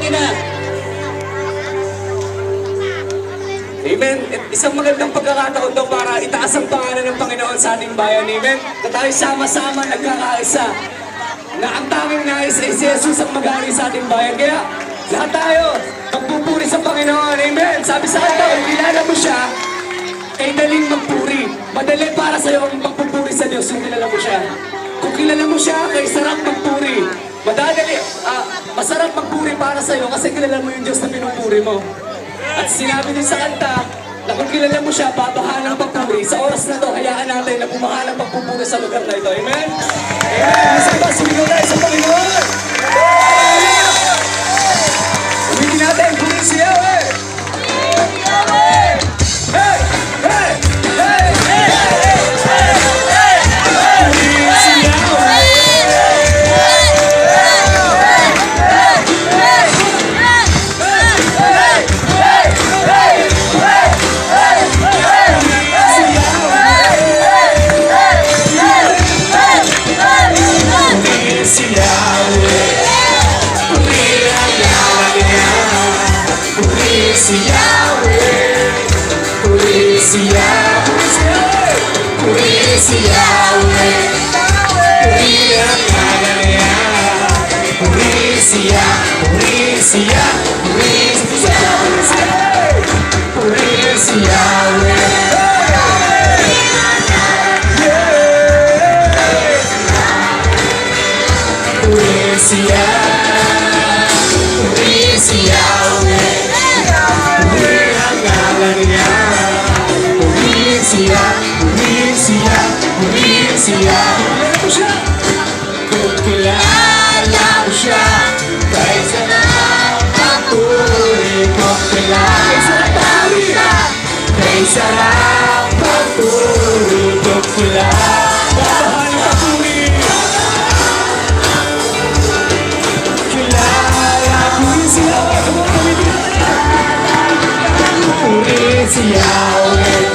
Sige na. Amen. At isang magandang pagkakataon daw para itaas ang pangalan ng Panginoon sa ating bayan. Amen. Na tayo sama-sama nagkakaisa. Na ang tanging nais ay si Jesus ang mag-ari sa ating bayan. Kaya lahat tayo magpupuri sa Panginoon. Amen. Sabi sa kanta, kung kilala mo siya, kay daling magpuri. Madali para sa'yo ang magpupuri sa Diyos kung kilala mo siya. Kung kilala mo siya, kay sarap magpuri. Masarap magpuri para sa'yo kasi kilala mo yung Diyos na pinupuri mo. At sinabi din sa kanta, na kung kilala mo siya, babahalang pagpuri. Sa oras na to, hayaan natin na bumahalang pagpupuri sa lugar na ito. Amen? Amen! Isa ba, sumigaw tayo sa Panginoon! Ulitin natin, puri si Yahweh! Hey! Hey! Hey! Kung kilala mo siya, kahit sarap pagpuri. Kung kilala mo siya, kahit sarap pagpuri. Kung kilala mo pagpuri. Kilala mo siya, puri si Yahweh.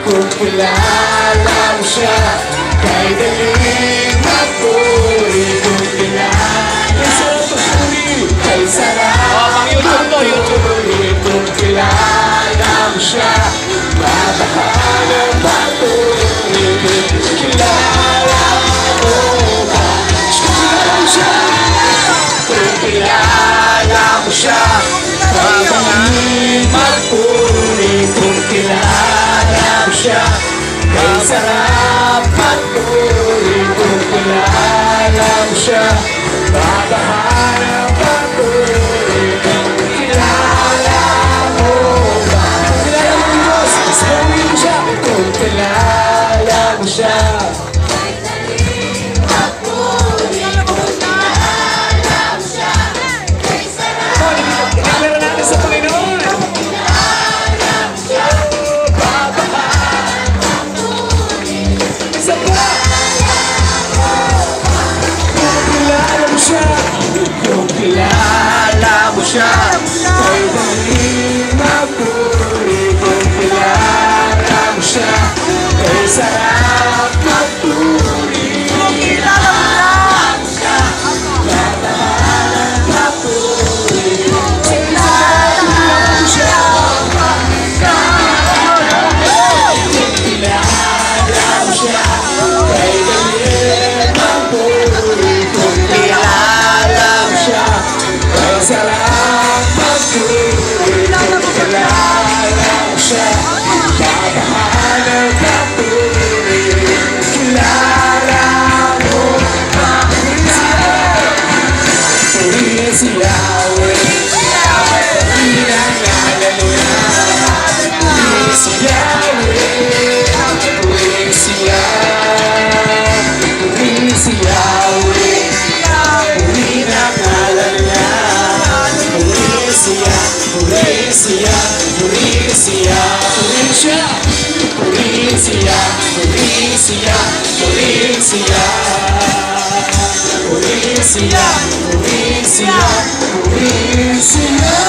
Kung kilala mo siya, kahit daling magpuri. Kung kilala mo pagpuri, kahit sarap magpuri. Kung kilala mo siya, babahalang magpuri. Kilala mo ba? Kung kilala mo siya, babahalang magpuri. Kung kilala mo siya, kahit sarap magpuri. Kung kilala mo siya, babahalang magpuri. Kilala mo ba? Kilala mo yung Diyos, sabihin mo siya. Kung kilala mo siya, sa Panginoon. Isa pa. Kung kilala mo siya, kung kilala mo siya, ay daling magpuri. Kung kilala mo siya, ay sarap magpuri. Kung kilala mo siya, babahalang magpuri. Polisia, polisia, polisia. siya, purihin siya, purihin siya.